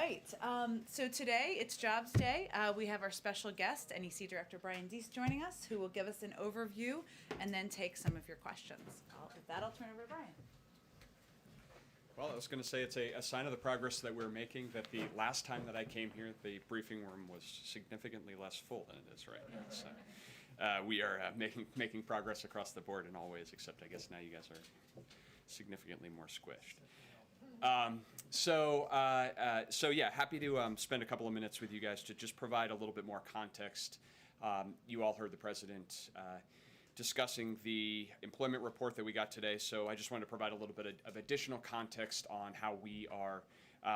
right. So today it's Jobs Day. We have our special guest, NEC Director Brian Deese, joining us, who will give us an overview and then take some of your questions. With that, I'll turn over to Brian. Well, I was going to say it's a sign of the progress that we're making that the last time that I came here, the briefing room was significantly less full than it is right now. So we are making progress across the board in all ways, except I guess now you guys are significantly more squished. So yeah, happy to spend a couple of minutes with you guys to just provide a little bit more context. You all heard the president discussing the employment report that we got today, so I just wanted to provide a little bit of additional context on how we are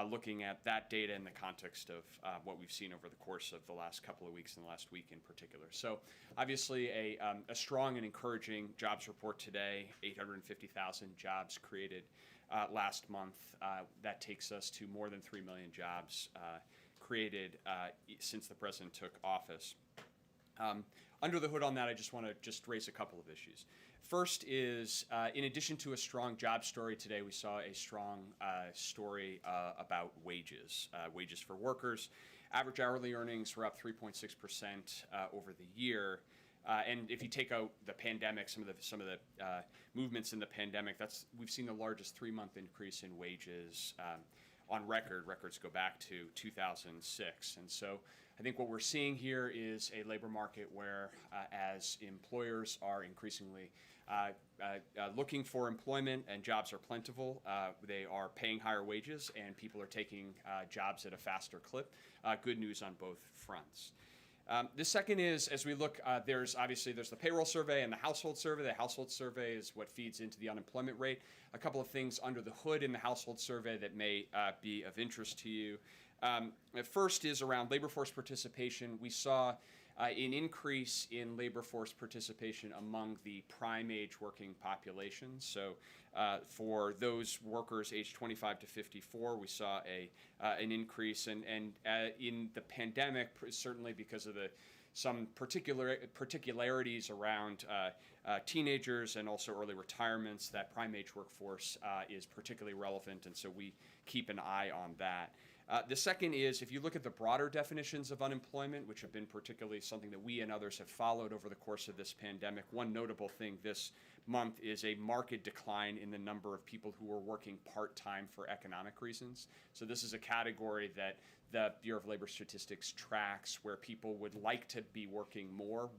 looking at that data in the context of what we've seen over the course of the last couple of weeks and the last week in particular. So obviously a strong and encouraging jobs report today, 850,000 jobs created last month. That takes us to more than 3 million jobs created since the president took office. Under the hood on that, I just want to raise a couple of issues. First is, in addition to a strong job story today, we saw a strong story about wages. Wages for workers. Average hourly earnings were up 3.6% over the year. And if you take out the pandemic, some of the movements in the pandemic, we've seen the largest 3-month increase in wages on record. Records go back to 2006. And so I think what we're seeing here is a labor market where as employers are increasingly looking for employment and jobs are plentiful, they are paying higher wages and people are taking jobs at a faster clip. Good news on both fronts. The second is, as we look, there's the payroll survey and the household survey. The household survey is what feeds into the unemployment rate. A couple of things under the hood in the household survey that may be of interest to you. First is around labor force participation. We saw an increase in labor force participation among the prime age working population. So for those workers aged 25 to 54, we saw an increase. And in the pandemic, certainly because of some particularities around teenagers and also early retirements, that prime age workforce is particularly relevant, and so we keep an eye on that. The second is, if you look at the broader definitions of unemployment, which have been particularly something that we and others have followed over the course of this pandemic, one notable thing this month is a marked decline in the number of people who are working part-time for economic reasons. So this is a category that the Bureau of Labor Statistics tracks where people would like to be working more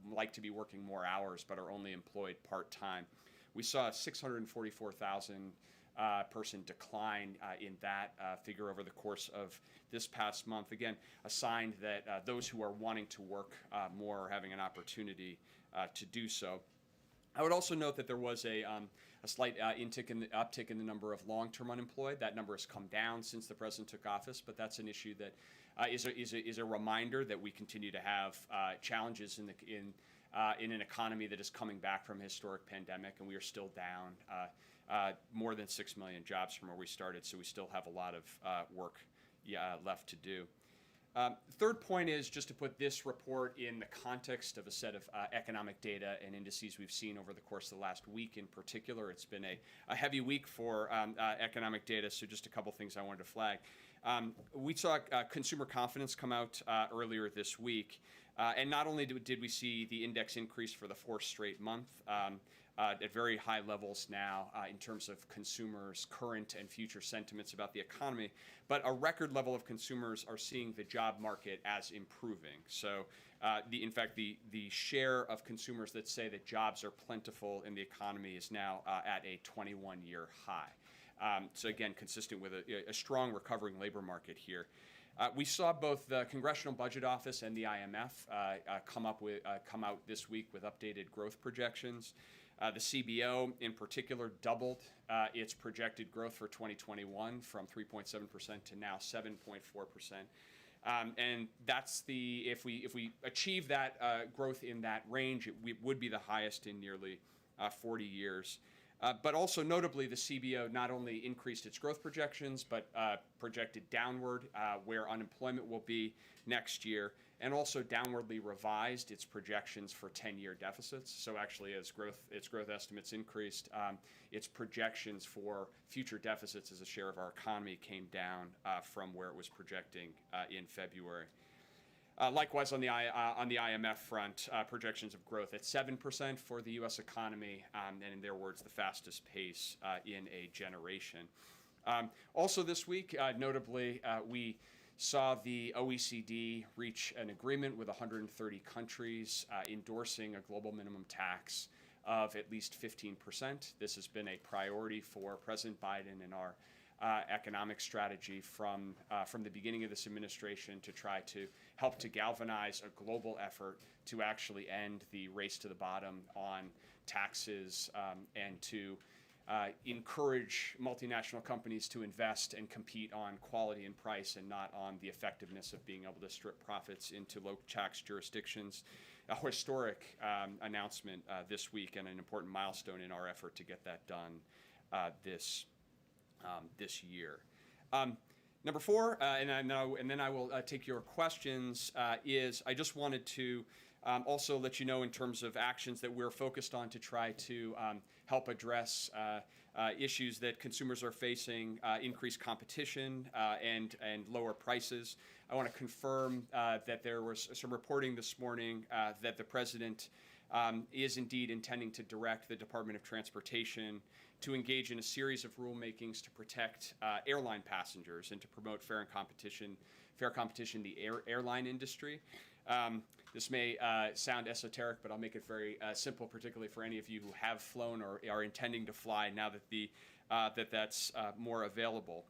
hours, but are only employed part-time. We saw a 644,000 person decline in that figure over the course of this past month. Again, a sign that those who are wanting to work more are having an opportunity to do so. I would also note that there was a slight uptick in the number of long-term unemployed. That number has come down since the president took office, but that's an issue that is a reminder that we continue to have challenges in an economy that is coming back from a historic pandemic, and we are still down more than 6 million jobs from where we started, so we still have a lot of work left to do. Third point is just to put this report in the context of a set of economic data and indices we've seen over the course of the last week in particular. It's been a heavy week for economic data, so just a couple things I wanted to flag. We saw consumer confidence come out earlier this week, and not only did we see the index increase for the 4th straight month, at very high levels now in terms of consumers' current and future sentiments about the economy, but a record level of consumers are seeing the job market as improving. So in fact, the share of consumers that say that jobs are plentiful in the economy is now at a 21-year high. So again, consistent with a strong recovering labor market here. We saw both the Congressional Budget Office and the IMF come out this week with updated growth projections. The CBO, in particular, doubled its projected growth for 2021 from 3.7% to now 7.4%. And that's if we achieve that growth in that range, it would be the highest in nearly 40 years. But also notably, the CBO not only increased its growth projections, but projected downward where unemployment will be next year, and also downwardly revised its projections for 10-year deficits. So actually, as its growth estimates increased, its projections for future deficits as a share of our economy came down from where it was projecting in February. Likewise, on the IMF front, projections of growth at 7% for the U.S. economy, and in their words, the fastest pace in a generation. Also this week, notably, we saw the OECD reach an agreement with 130 countries endorsing a global minimum tax of at least 15%. This has been a priority for President Biden and our economic strategy from the beginning of this administration to try to help to galvanize a global effort to actually end the race to the bottom on taxes and to encourage multinational companies to invest and compete on quality and price and not on the effectiveness of being able to strip profits into low tax jurisdictions. A historic announcement this week and an important milestone in our effort to get that done this year. Number four, and then I will take your questions, is I just wanted to also let you know in terms of actions that we're focused on to try to help address issues that consumers are facing, increased competition and lower prices. I want to confirm that there was some reporting this morning that the President is indeed intending to direct the Department of Transportation to engage in a series of rulemakings to protect airline passengers and to promote fair competition in the airline industry. This may sound esoteric, but I'll make it very simple, particularly for any of you who have flown or are intending to fly now that that's more available.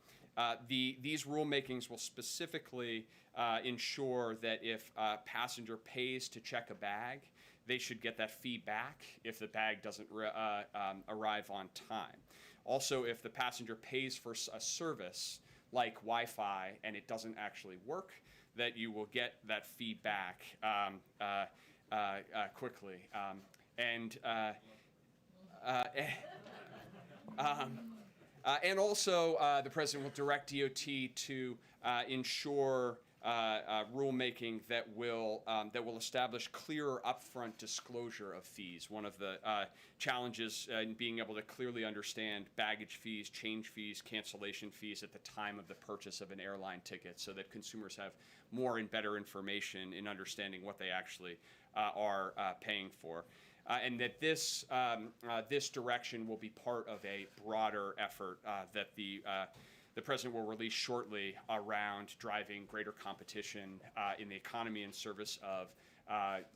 These rulemakings will specifically ensure that if a passenger pays to check a bag, they should get that fee back if the bag doesn't arrive on time. Also, if the passenger pays for a service like Wi-Fi and it doesn't actually work, that you will get that fee back quickly. And also, the President will direct DOT to ensure rulemaking that will establish clearer upfront disclosure of fees. One of the challenges in being able to clearly understand baggage fees, change fees, cancellation fees at the time of the purchase of an airline ticket, so that consumers have more and better information in understanding what they actually are paying for. And that this direction will be part of a broader effort that the President will release shortly around driving greater competition in the economy in service of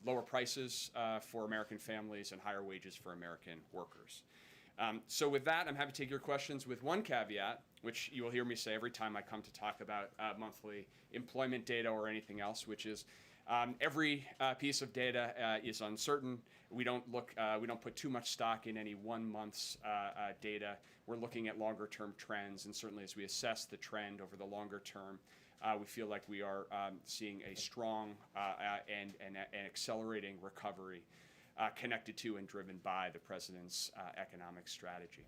lower prices for American families and higher wages for American workers. So with that, I'm happy to take your questions with one caveat, which you will hear me say every time I come to talk about monthly employment data or anything else, which is every piece of data is uncertain. We don't put too much stock in any one month's data. We're looking at longer term trends, and certainly as we assess the trend over the longer term, we feel like we are seeing a strong and accelerating recovery connected to and driven by the President's economic strategy.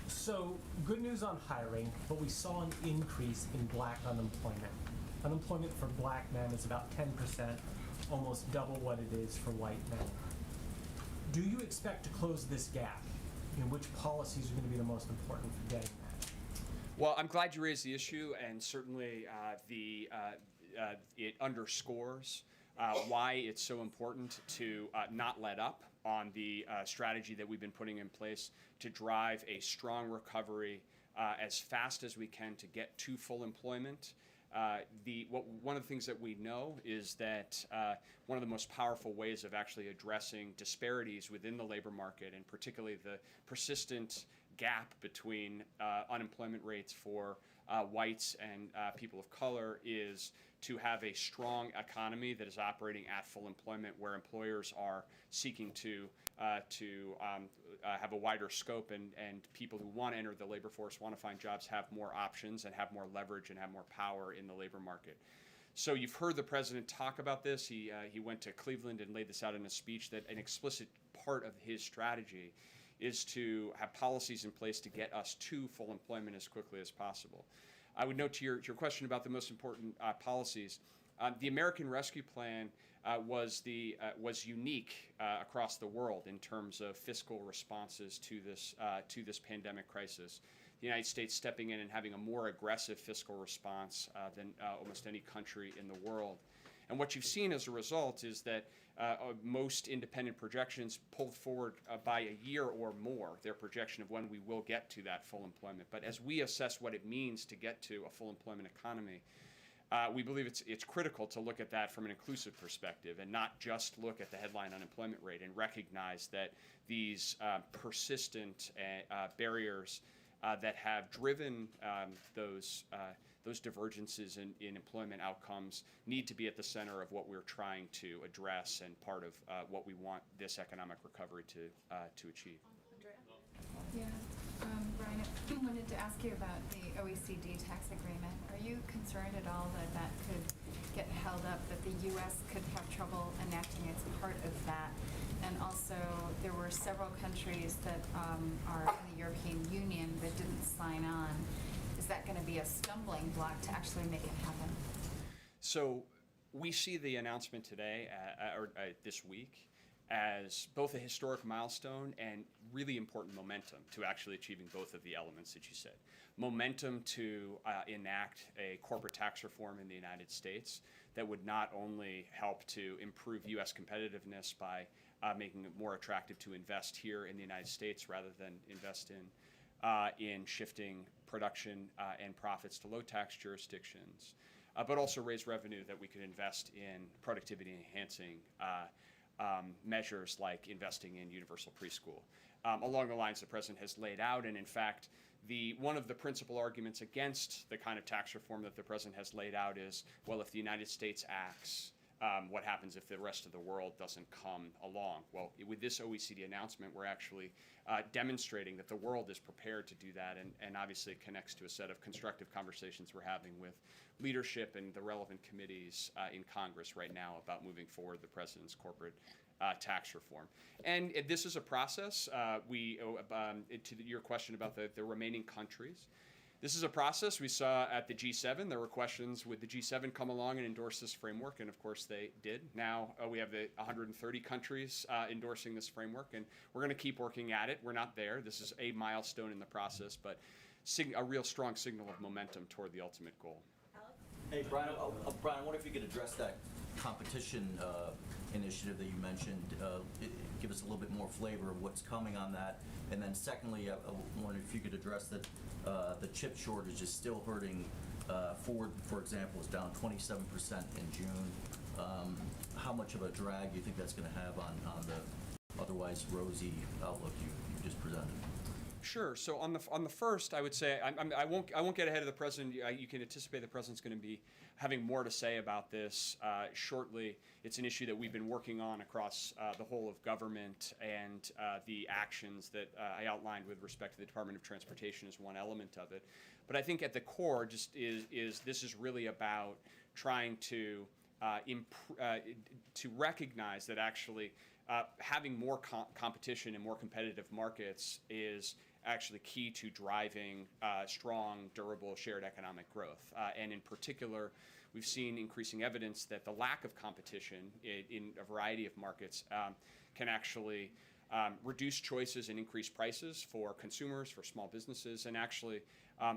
So, good news on hiring, but we saw an increase in black unemployment. Unemployment for black men is about 10%, almost double what it is for white men. Do you expect to close this gap? And which policies are going to be the most important for getting that? Well, I'm glad you raised the issue, and certainly it underscores why it's so important to not let up on the strategy that we've been putting in place to drive a strong recovery as fast as we can to get to full employment. One of the things that we know is that one of the most powerful ways of actually addressing disparities within the labor market, and particularly the persistent gap between unemployment rates for whites and people of color, is to have a strong economy that is operating at full employment, where employers are seeking to have a wider scope, and people who want to enter the labor force, want to find jobs, have more options and have more leverage and have more power in the labor market. So you've heard the president talk about this. He went to Cleveland and laid this out in a speech that an explicit part of his strategy is to have policies in place to get us to full employment as quickly as possible. I would note to your question about the most important policies. The American Rescue Plan was unique across the world in terms of fiscal responses to this pandemic crisis. The United States stepping in and having a more aggressive fiscal response than almost any country in the world. And what you've seen as a result is that most independent projections pulled forward by a year or more their projection of when we will get to that full employment. But as we assess what it means to get to a full employment economy, we believe it's critical to look at that from an inclusive perspective and not just look at the headline unemployment rate and recognize that these persistent barriers that have driven those divergences in employment outcomes need to be at the center of what we're trying to address and part of what we want this economic recovery to achieve. Yeah, Brian, I wanted to ask you about the OECD tax agreement. Are you concerned at all that that could get held up, that the U.S. could have trouble enacting its part of that? And also, there were several countries that are in the European Union that didn't sign on. Is that going to be a stumbling block to actually make it happen? So we see the announcement today, or this week, as both a historic milestone and really important momentum to actually achieving both of the elements that you said. Momentum to enact a corporate tax reform in the United States that would not only help to improve U.S. competitiveness by making it more attractive to invest here in the United States rather than invest in shifting production and profits to low tax jurisdictions, but also raise revenue that we could invest in productivity enhancing measures like investing in universal preschool. Along the lines the president has laid out, and in fact, one of the principal arguments against the kind of tax reform that the president has laid out is, well, if the United States acts, what happens if the rest of the world doesn't come along? Well, with this OECD announcement, we're actually demonstrating that the world is prepared to do that, and obviously connects to a set of constructive conversations we're having with leadership and the relevant committees in Congress right now about moving forward the president's corporate tax reform. And this is a process. To your question about the remaining countries, this is a process. We saw at the G7, there were questions, would the G7 come along and endorse this framework? And of course they did. Now we have the 130 countries endorsing this framework, and we're going to keep working at it. We're not there. This is a milestone in the process, but a real strong signal of momentum toward the ultimate goal. Hey, Brian, Brian, I wonder if you could address that competition initiative that you mentioned. Give us a little bit more flavor of what's coming on that. And then secondly, I wonder if you could address that the chip shortage is still hurting. Ford, for example, is down 27% in June. How much of a drag do you think that's going to have on the otherwise rosy outlook you just presented? Sure. So on the first, I would say I won't get ahead of the president. You can anticipate the president's going to be having more to say about this shortly. It's an issue that we've been working on across the whole of government, and the actions that I outlined with respect to the Department of Transportation is one element of it. But I think at the core, just this is really about trying to recognize that actually having more competition and more competitive markets is actually key to driving strong, durable, shared economic growth. And in particular, we've seen increasing evidence that the lack of competition in a variety of markets can actually reduce choices and increase prices for consumers, for small businesses, and actually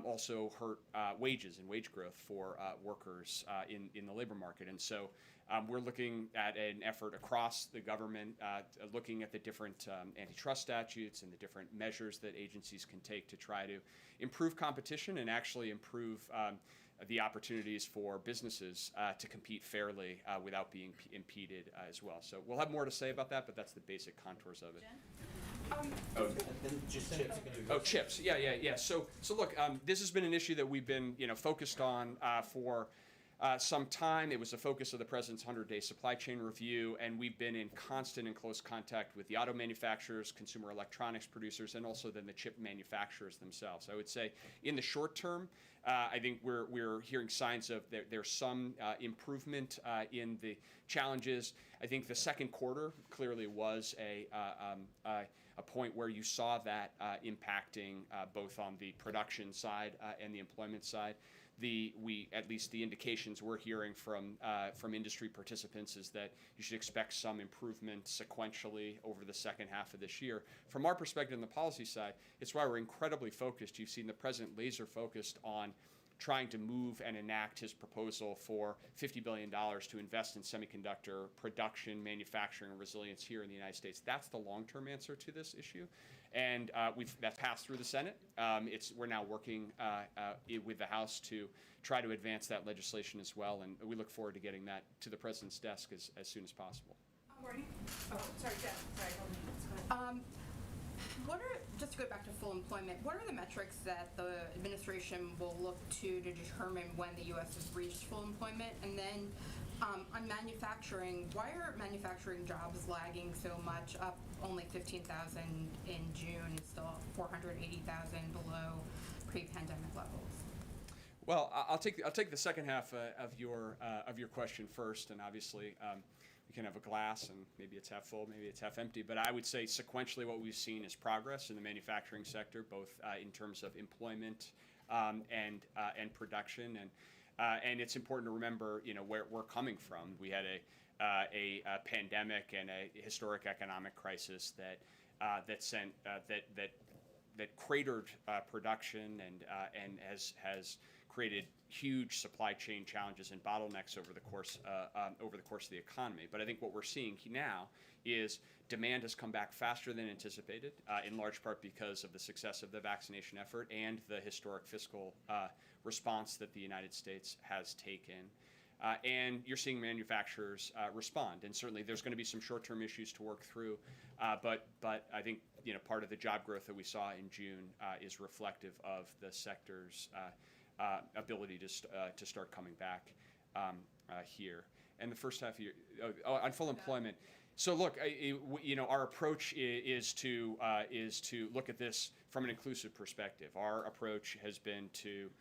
also hurt wages and wage growth for workers in the labor market. And so we're looking at an effort across the government, looking at the different antitrust statutes and the different measures that agencies can take to try to improve competition and actually improve the opportunities for businesses to compete fairly without being impeded as well. So we'll have more to say about that, but that's the basic contours of it. And just chips. Oh, chips. Yeah. So look, this has been an issue that we've been, focused on for some time. It was the focus of the president's 100-day supply chain review, and we've been in constant and close contact with the auto manufacturers, consumer electronics producers, and also then the chip manufacturers themselves. I would say in the short term, I think we're hearing signs of there's some improvement in the challenges. I think the second quarter clearly was a point where you saw that impacting both on the production side and the employment side. At least the indications we're hearing from industry participants is that you should expect some improvement sequentially over the second half of this year. From our perspective on the policy side, it's why we're incredibly focused. You've seen the president laser focused on trying to move and enact his proposal for $50 billion to invest in semiconductor production, manufacturing, and resilience here in the United States. That's the long-term answer to this issue. And that's passed through the Senate. We're now working with the House to try to advance that legislation as well, and we look forward to getting that to the president's desk as soon as possible. Courtney? Oh, sorry, Jen. Sorry, hold on. Just to go back to full employment, what are the metrics that the administration will look to determine when the U.S. has reached full employment? And then on manufacturing, why are manufacturing jobs lagging so much, up only 15,000 in June and still 480,000 below pre-pandemic levels? Well, I'll take the second half of your question first, and obviously we can have a glass and maybe it's half full, maybe it's half empty. But I would say sequentially what we've seen is progress in the manufacturing sector, both in terms of employment and production, and it's important to remember, where we're coming from. We had a pandemic and a historic economic crisis that cratered production and has created huge supply chain challenges and bottlenecks over the course of the economy. But I think what we're seeing now is demand has come back faster than anticipated, in large part because of the success of the vaccination effort and the historic fiscal response that the United States has taken. And you're seeing manufacturers respond, and certainly there's going to be some short-term issues to work through, but I think part of the job growth that we saw in June is reflective of the sector's ability to start coming back here. And the first half of your on full employment. So look, our approach is to look at this from an inclusive perspective. Our approach has been to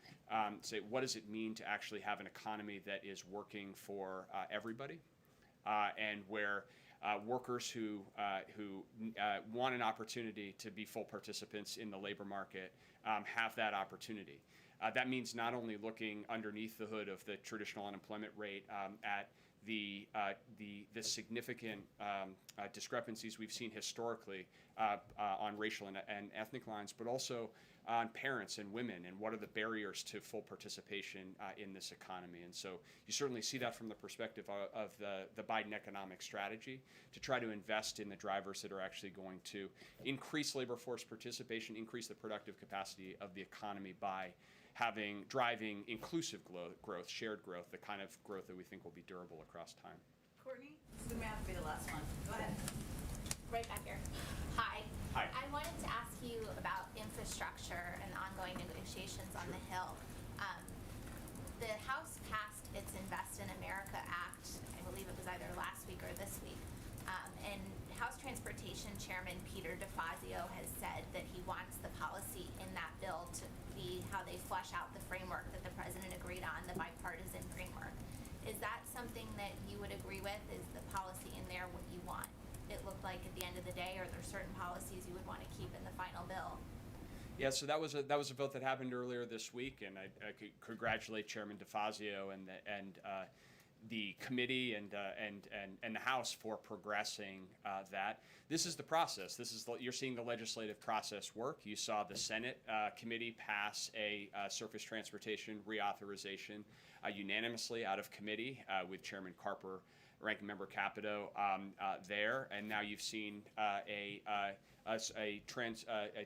say, what does it mean to actually have an economy that is working for everybody, and where workers who want an opportunity to be full participants in the labor market have that opportunity. That means not only looking underneath the hood of the traditional unemployment rate at the significant discrepancies we've seen historically on racial and ethnic lines, but also on parents and women, and what are the barriers to full participation in this economy. And so you certainly see that from the perspective of the Biden economic strategy to try to invest in the drivers that are actually going to increase labor force participation, increase the productive capacity of the economy by driving inclusive growth, shared growth, the kind of growth that we think will be durable across time. Courtney, this is the math be the last one. Go ahead. Right back here. Hi. Hi. I wanted to ask you about infrastructure and ongoing negotiations on the Hill. The House passed its Invest in America Act, I believe it was either last week or this week, and House Transportation Chairman Peter DeFazio has said that he wants the policy in that bill to be how they flesh out the framework that the president agreed on, the bipartisan framework. Is that something that you would agree with? Is the policy in there what you want it looked like at the end of the day, or are there certain policies you would want to keep in the final bill? Yeah, so that was a vote that happened earlier this week, and I could congratulate Chairman DeFazio and the committee and the House for progressing that. This is the process. You're seeing the legislative process work. You saw the Senate committee pass a surface transportation reauthorization unanimously out of committee with Chairman Carper, Ranking Member Capito there, and now you've seen a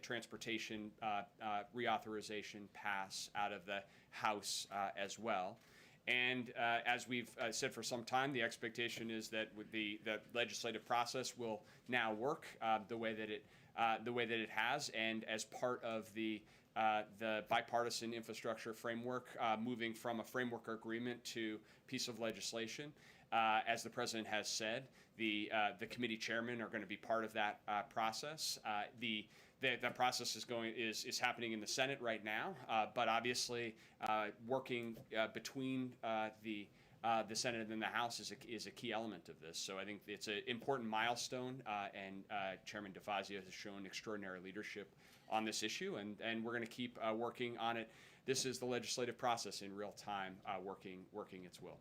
transportation reauthorization pass out of the House as well. And as we've said for some time, the expectation is that the legislative process will now work the way that it has, and as part of the bipartisan infrastructure framework, moving from a framework agreement to piece of legislation. As the president has said, the committee chairmen are going to be part of that process. that process is happening in the Senate right now, but obviously working between the Senate and the House is a key element of this. So I think it's an important milestone, and Chairman DeFazio has shown extraordinary leadership on this issue, and we're going to keep working on it. This is the legislative process in real time, working its will.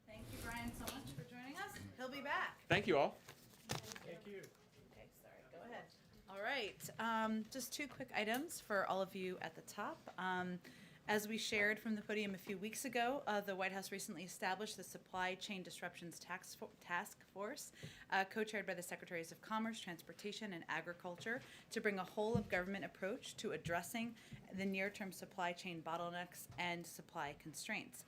Thank you, Brian, so much for joining us. He'll be back. Thank you all. Thank you. Okay, sorry, go ahead. All right, just two quick items for all of you at the top. As we shared from the podium a few weeks ago, the White House recently established the Supply Chain Disruptions Task Force, co-chaired by the Secretaries of Commerce, Transportation, and Agriculture, to bring a whole-of-government approach to addressing the near-term supply chain bottlenecks and supply constraints.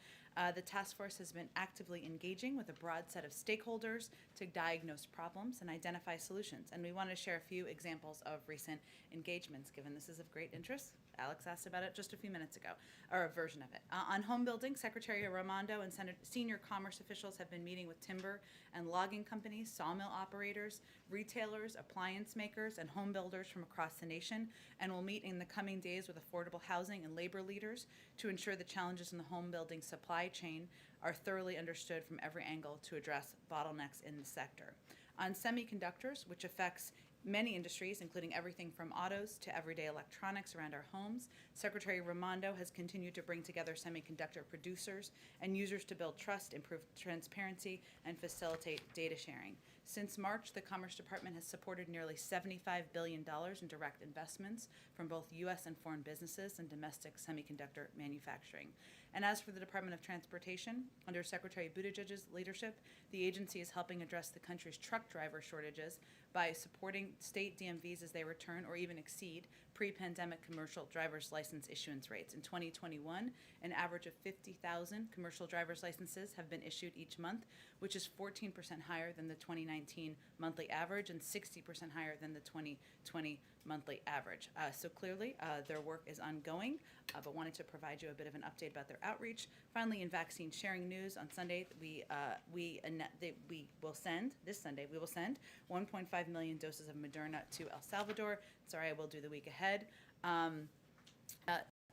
The task force has been actively engaging with a broad set of stakeholders to diagnose problems and identify solutions. And we want to share a few examples of recent engagements, given this is of great interest. Alex asked about it just a few minutes ago, or a version of it. On home building, Secretary Raimondo and senior commerce officials have been meeting with timber and logging companies, sawmill operators, retailers, appliance makers, and home builders from across the nation, and will meet in the coming days with affordable housing and labor leaders to ensure the challenges in the home building supply chain are thoroughly understood from every angle to address bottlenecks in the sector. On semiconductors, which affects many industries, including everything from autos to everyday electronics around our homes, Secretary Raimondo has continued to bring together semiconductor producers and users to build trust, improve transparency, and facilitate data sharing. Since March, the Commerce Department has supported nearly $75 billion in direct investments from both U.S. and foreign businesses and domestic semiconductor manufacturing. And as for the Department of Transportation, under Secretary Buttigieg's leadership, the agency is helping address the country's truck driver shortages by supporting state DMVs as they return or even exceed pre-pandemic commercial driver's license issuance rates. In 2021, an average of 50,000 commercial driver's licenses have been issued each month, which is 14% higher than the 2019 monthly average and 60% higher than the 2020 monthly average. So clearly, their work is ongoing, but wanted to provide you a bit of an update about their outreach. Finally, in vaccine sharing news, on Sunday, we will send 1.5 million doses of Moderna to El Salvador. Sorry, I will do the week ahead.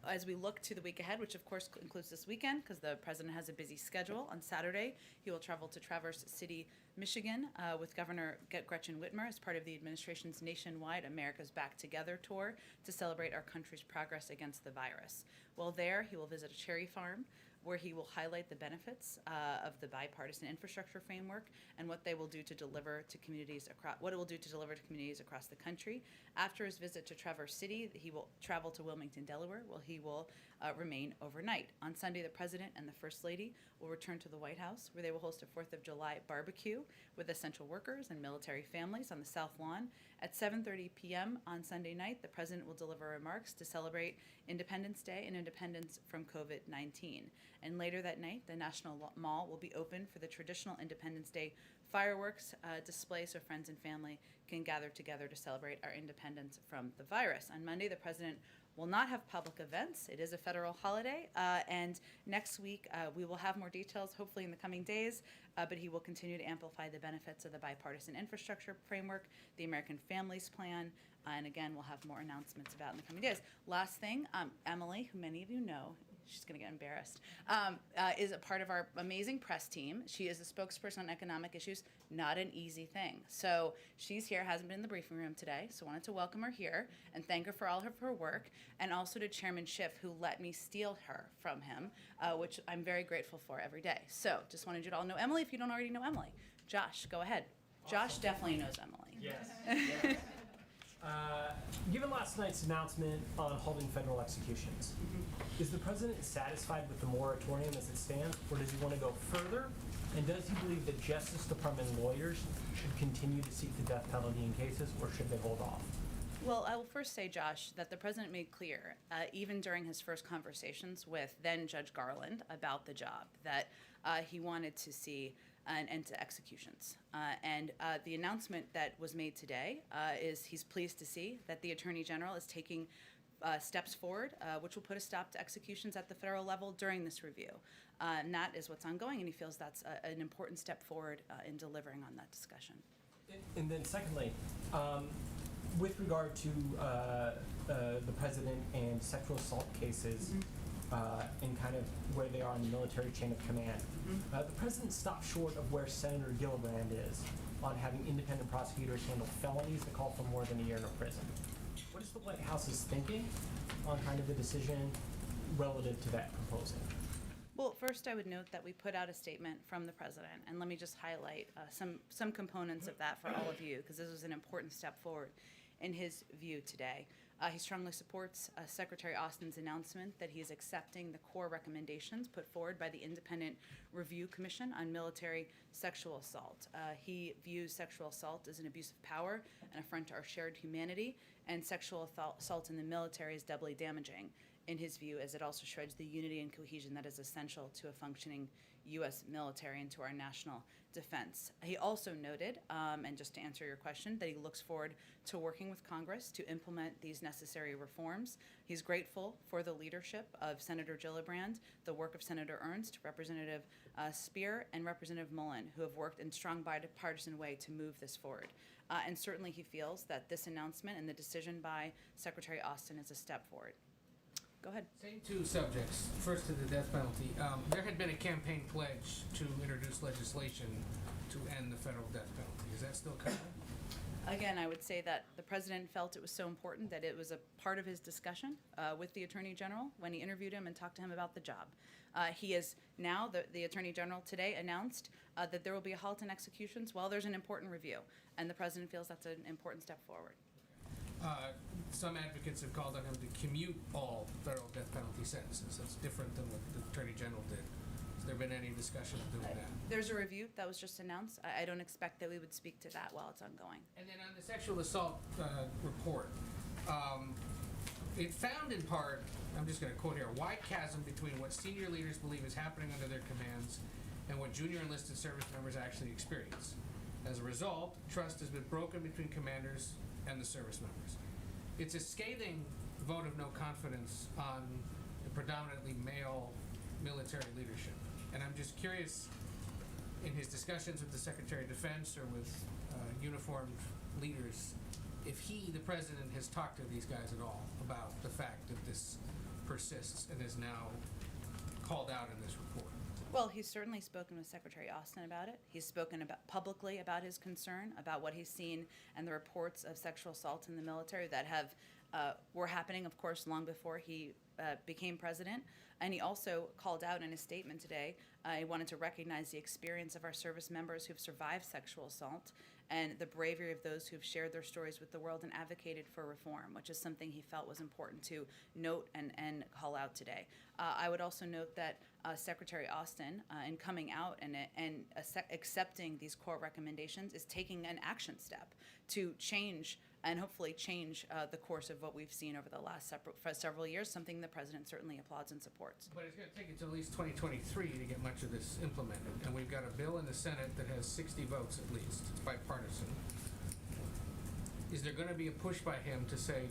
As we look to the week ahead, which of course includes this weekend because the president has a busy schedule, on Saturday he will travel to Traverse City, Michigan with Governor Gretchen Whitmer as part of the administration's nationwide America's Back Together tour to celebrate our country's progress against the virus. While there, he will visit a cherry farm where he will highlight the benefits of the bipartisan infrastructure framework and what they will do to deliver to communities across the country. After his visit to Traverse City, he will travel to Wilmington, Delaware, where he will remain overnight. On Sunday, the president and the first lady will return to the White House, where they will host a 4th of July barbecue with essential workers and military families on the South Lawn. At 7:30 p.m. on Sunday night, the president will deliver remarks to celebrate Independence Day and independence from COVID-19. And later that night, the National Mall will be open for the traditional Independence Day fireworks display so friends and family can gather together to celebrate our independence from the virus. On Monday, the president will not have public events. It is a federal holiday, and next week we will have more details, hopefully in the coming days, but he will continue to amplify the benefits of the bipartisan infrastructure framework, the American Families Plan, and again, we'll have more announcements about in the coming days. Last thing, Emily, who many of you know, she's going to get embarrassed, is a part of our amazing press team. She is a spokesperson on economic issues, not an easy thing. So she's here, hasn't been in the briefing room today, so wanted to welcome her here and thank her for all of her work, and also to Chairman Schiff, who let me steal her from him, which I'm very grateful for every day. So just wanted you to all know Emily if you don't already know Emily. Josh, go ahead. Awesome. Josh definitely knows Emily. Yes. Given last night's announcement on holding federal executions, is the president satisfied with the moratorium as it stands, or does he want to go further? And does he believe that Justice Department lawyers should continue to seek the death penalty in cases, or should they hold off? Well, I will first say, Josh, that the president made clear, even during his first conversations with then Judge Garland about the job, that he wanted to see an end to executions. And the announcement that was made today is he's pleased to see that the Attorney General is taking steps forward, which will put a stop to executions at the federal level during this review. And that is what's ongoing, and he feels that's an important step forward in delivering on that discussion. And then secondly, with regard to the president and sexual assault cases and kind of where they are in the military chain of command, the president stopped short of where Senator Gillibrand is on having independent prosecutors handle felonies that call for more than a year in a prison. What is the White House's thinking on kind of the decision relative to that proposal? Well, first I would note that we put out a statement from the president, and let me just highlight some components of that for all of you, because this was an important step forward in his view today. He strongly supports Secretary Austin's announcement that he is accepting the core recommendations put forward by the Independent Review Commission on Military Sexual Assault. He views sexual assault as an abuse of power, an affront to our shared humanity, and sexual assault in the military is doubly damaging, in his view, as it also shreds the unity and cohesion that is essential to a functioning U.S. military and to our national defense. He also noted, and just to answer your question, that he looks forward to working with Congress to implement these necessary reforms. He's grateful for the leadership of Senator Gillibrand, the work of Senator Ernst, Representative Speer, and Representative Mullen, who have worked in strong bipartisan way to move this forward. And certainly he feels that this announcement and the decision by Secretary Austin is a step forward. Go ahead. Same two subjects. First to the death penalty. There had been a campaign pledge to introduce legislation to end the federal death penalty. Is that still coming? Again, I would say that the president felt it was so important that it was a part of his discussion with the Attorney General when he interviewed him and talked to him about the job. He is now, the Attorney General today announced that there will be a halt in executions while there's an important review, and the president feels that's an important step forward. Some advocates have called on him to commute all federal death penalty sentences. That's different than what the Attorney General did. Has there been any discussion of doing that? There's a review that was just announced. I don't expect that we would speak to that while it's ongoing. And then on the sexual assault report, it found in part, I'm just going to quote here, a wide chasm between what senior leaders believe is happening under their commands and what junior enlisted service members actually experience. As a result, trust has been broken between commanders and the service members. It's a scathing vote of no confidence on the predominantly male military leadership. And I'm just curious, in his discussions with the Secretary of Defense or with uniformed leaders, if he, the president, has talked to these guys at all about the fact that this persists and is now called out in this report. Well, he's certainly spoken with Secretary Austin about it. He's spoken publicly about his concern about what he's seen and the reports of sexual assault in the military that were happening, of course, long before he became president. And he also called out in his statement today, he wanted to recognize the experience of our service members who've survived sexual assault and the bravery of those who've shared their stories with the world and advocated for reform, which is something he felt was important to note and call out today. I would also note that Secretary Austin, in coming out and accepting these core recommendations, is taking an action step to change and hopefully change the course of what we've seen over the last several years, something the president certainly applauds and supports. But it's going to take until at least 2023 to get much of this implemented. And we've got a bill in the Senate that has 60 votes at least. It's bipartisan. Is there going to be a push by him to say,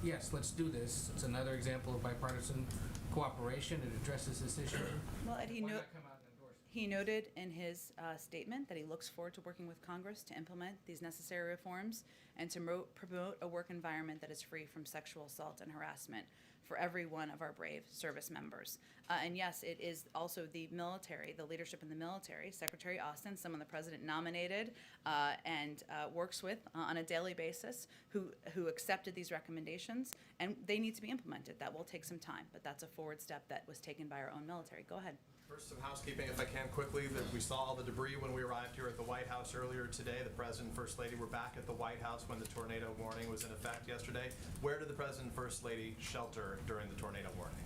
yes, let's do this? It's another example of bipartisan cooperation. It addresses this issue. Well, Ed, Why not come out and endorse it? he noted in his statement that he looks forward to working with Congress to implement these necessary reforms and to promote a work environment that is free from sexual assault and harassment for every one of our brave service members. And yes, it is also the military, the leadership in the military, Secretary Austin, someone the president nominated and works with on a daily basis, who accepted these recommendations, and they need to be implemented. That will take some time, but that's a forward step that was taken by our own military. Go ahead. First, some housekeeping, if I can quickly, that we saw all the debris when we arrived here at the White House earlier today. The President and First Lady were back at the White House when the tornado warning was in effect yesterday. Where did the President and First Lady shelter during the tornado warning?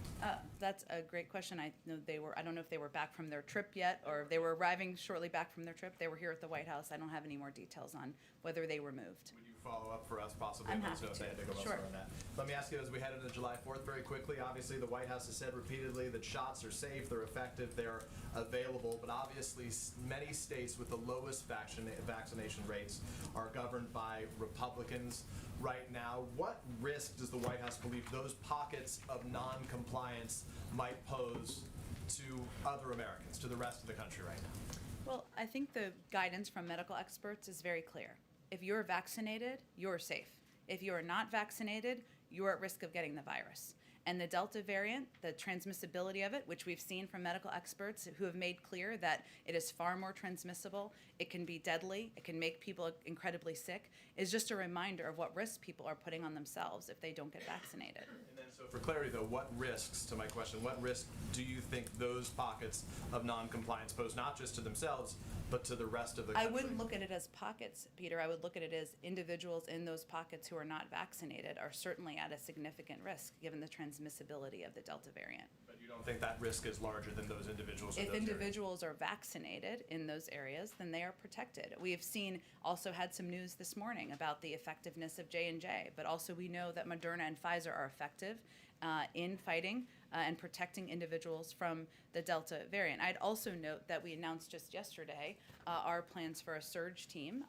That's a great question. I don't know if they were back from their trip yet, or if they were arriving shortly back from their trip. They were here at the White House. I don't have any more details on whether they were moved. Would you follow up for us possibly? I'm Let us know happy if they had to. to go Sure. elsewhere on that. Let me ask you, as we head into July 4th very quickly, obviously the White House has said repeatedly that shots are safe, they're effective, they're available, but obviously many states with the lowest vaccination rates are governed by Republicans right now. What risk does the White House believe those pockets of non-compliance might pose to other Americans, to the rest of the country right now? Well, I think the guidance from medical experts is very clear. If you're vaccinated, you're safe. If you are not vaccinated, you're at risk of getting the virus. And the Delta variant, the transmissibility of it, which we've seen from medical experts who have made clear that it is far more transmissible, it can be deadly, it can make people incredibly sick, is just a reminder of what risks people are putting on themselves if they don't get vaccinated. And then, so for clarity though, what risks, to my question, what risk do you think those pockets of non-compliance pose, not just to themselves, but to the rest of the I country? wouldn't look at it as pockets, Peter. I would look at it as individuals in those pockets who are not vaccinated are certainly at a significant risk given the transmissibility of the Delta variant. But you don't think that risk is larger than those individuals? in If those areas? individuals are vaccinated in those areas, then they are protected. We have also had some news this morning about the effectiveness of J&J, but also we know that Moderna and Pfizer are effective in fighting and protecting individuals from the Delta variant. I'd also note that we announced just yesterday our plans for a surge team,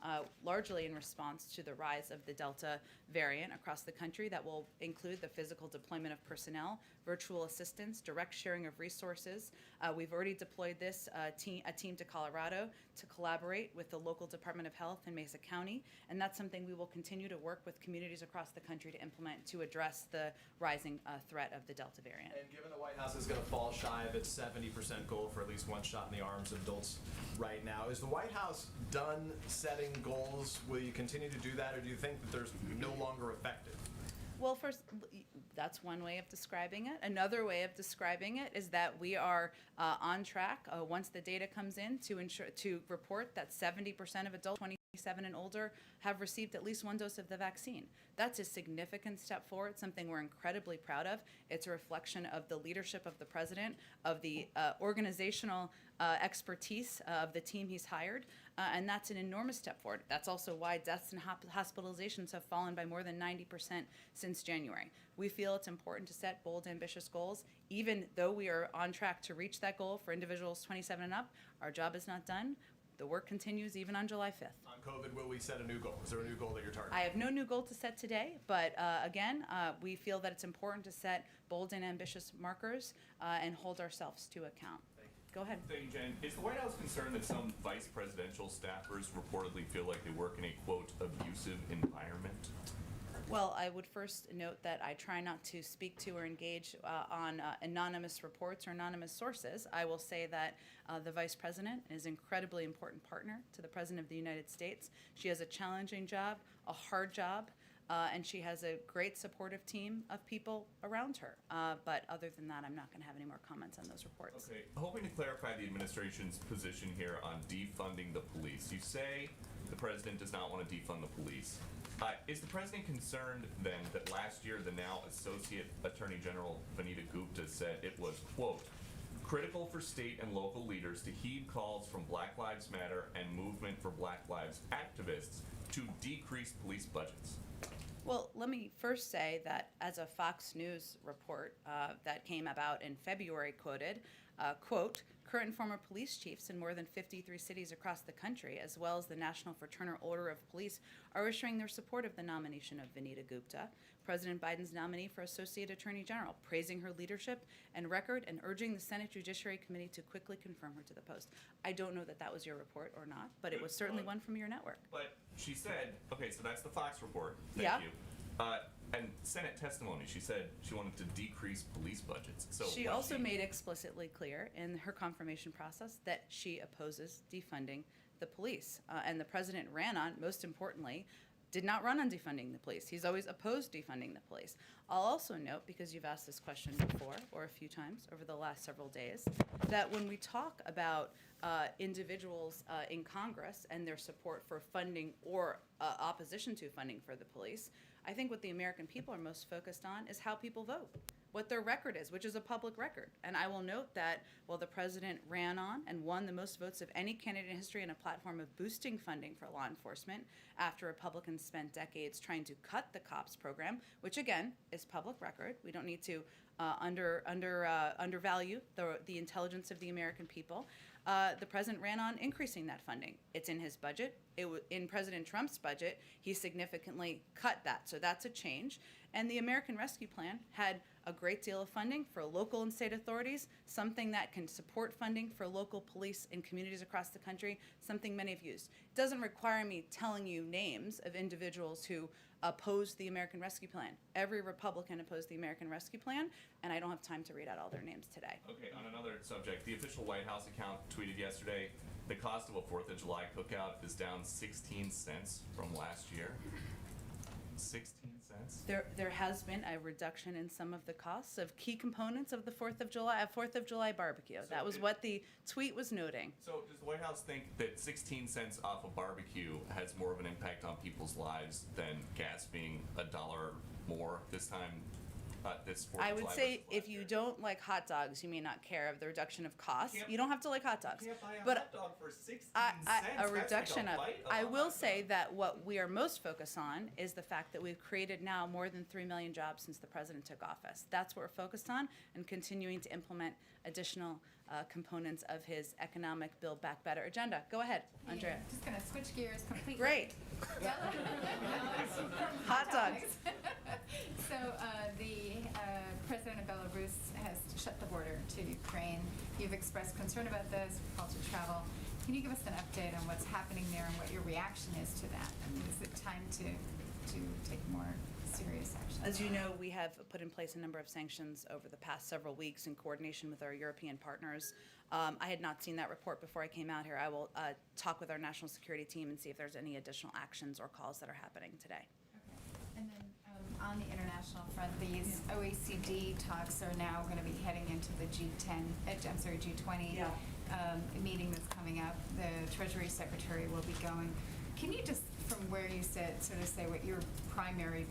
largely in response to the rise of the Delta variant across the country that will include the physical deployment of personnel, virtual assistance, direct sharing of resources. We've already deployed a team to Colorado to collaborate with the local Department of Health in Mesa County, and that's something we will continue to work with communities across the country to implement to address the rising threat of the Delta variant. And given the White House is going to fall shy of its 70% goal for at least one shot in the arms of adults right now, is the White House done setting goals? Will you continue to do that, or do you think that there's no longer effective? Well, first, that's one way of describing it. Another way of describing it is that we are on track once the data comes in to report that 70% of adults 27 and older have received at least one dose of the vaccine. That's a significant step forward, something we're incredibly proud of. It's a reflection of the leadership of the president, of the organizational expertise of the team he's hired, and that's an enormous step forward. That's also why deaths and hospitalizations have fallen by more than 90% since January. We feel it's important to set bold, ambitious goals. Even though we are on track to reach that goal for individuals 27 and up, our job is not done. The work continues even on July 5th. On COVID, will we set a new goal? Is there a new goal that you're targeting? I have no new goal to set today, but again, we feel that it's important to set bold and ambitious markers and hold ourselves to account. Go ahead. Thank you, Jen. Is the White House concerned that some vice presidential staffers reportedly feel like they work in a, quote, abusive environment? Well, I would first note that I try not to speak to or engage on anonymous reports or anonymous sources. I will say that the Vice President is an incredibly important partner to the President of the United States. She has a challenging job, a hard job, and she has a great supportive team of people around her. But other than that, I'm not going to have any more comments on those reports. Okay, hoping to clarify the administration's position here on defunding the police. You say the president does not want to defund the police. Is the president concerned then that last year the now Associate Attorney General Vanita Gupta said it was, quote, critical for state and local leaders to heed calls from Black Lives Matter and Movement for Black Lives activists to decrease police budgets? Well, let me first say that as a Fox News report that came about in February quoted, quote, current and former police chiefs in more than 53 cities across the country, as well as the National Fraternal Order of Police, are issuing their support of the nomination of Vanita Gupta, President Biden's nominee for Associate Attorney General, praising her leadership and record and urging the Senate Judiciary Committee to quickly confirm her to the post. I don't know that that was your report or not, but it was certainly one from your network. But she said, okay, so that's the Fox report. Thank Yeah. you. And Senate testimony, she said she wanted to decrease police budgets. So She what also made explicitly clear in her confirmation process that she opposes defunding the police. And the president ran on, most importantly, did not run on defunding the police. He's always opposed defunding the police. I'll also note, because you've asked this question before or a few times over the last several days, that when we talk about individuals in Congress and their support for funding or opposition to funding for the police, I think what the American people are most focused on is how people vote, what their record is, which is a public record. And I will note that while the president ran on and won the most votes of any candidate in history on a platform of boosting funding for law enforcement after Republicans spent decades trying to cut the COPS program, which again is public record. We don't need to undervalue the intelligence of the American people. the president ran on increasing that funding. It's in his budget. In President Trump's budget, he significantly cut that. So that's a change. And the American Rescue Plan had a great deal of funding for local and state authorities, something that can support funding for local police in communities across the country, something many have used. It doesn't require me telling you names of individuals who opposed the American Rescue Plan. Every Republican opposed the American Rescue Plan, and I don't have time to read out all their names today. Okay, on another subject, the official White House account tweeted yesterday, the cost of a 4th of July cookout is down 16 cents from last year. 16 cents? There has been a reduction in some of the costs of key components of the 4th of July barbecue. That was what the tweet was noting. So does the White House think that 16 cents off a barbecue has more of an impact on people's lives than gas being $1 more this time, this 4th I of would July say versus last if you year? don't like hot dogs, you may not care of the reduction of costs. Can't- You don't have to like hot dogs. You can't buy a But hot dog for 16 a cents. reduction That's of, like a bite I of a will hot say dog. that what we are most focused on is the fact that we've created now more than 3 million jobs since the president took office. That's what we're focused on, and continuing to implement additional components of his economic Build Back Better agenda. Go ahead, Andrea. Yeah, just gonna switch gears completely. Great. Hot dogs. So the president of Belarus has shut the border to Ukraine. You've expressed concern about this, called to travel. Can you give us an update on what's happening there and what your reaction is to that? I mean, is it time to take more serious action? As you know, we have put in place a number of sanctions over the past several weeks in coordination with our European partners. I had not seen that report before I came out here. I will talk with our national security team and see if there's any additional actions or calls that are happening today. Okay. And then on the international front, these OECD talks are now going to be heading into the G20 meeting that's coming up. The Treasury Secretary will be going. Can you just, from where you sit, sort of say what your primary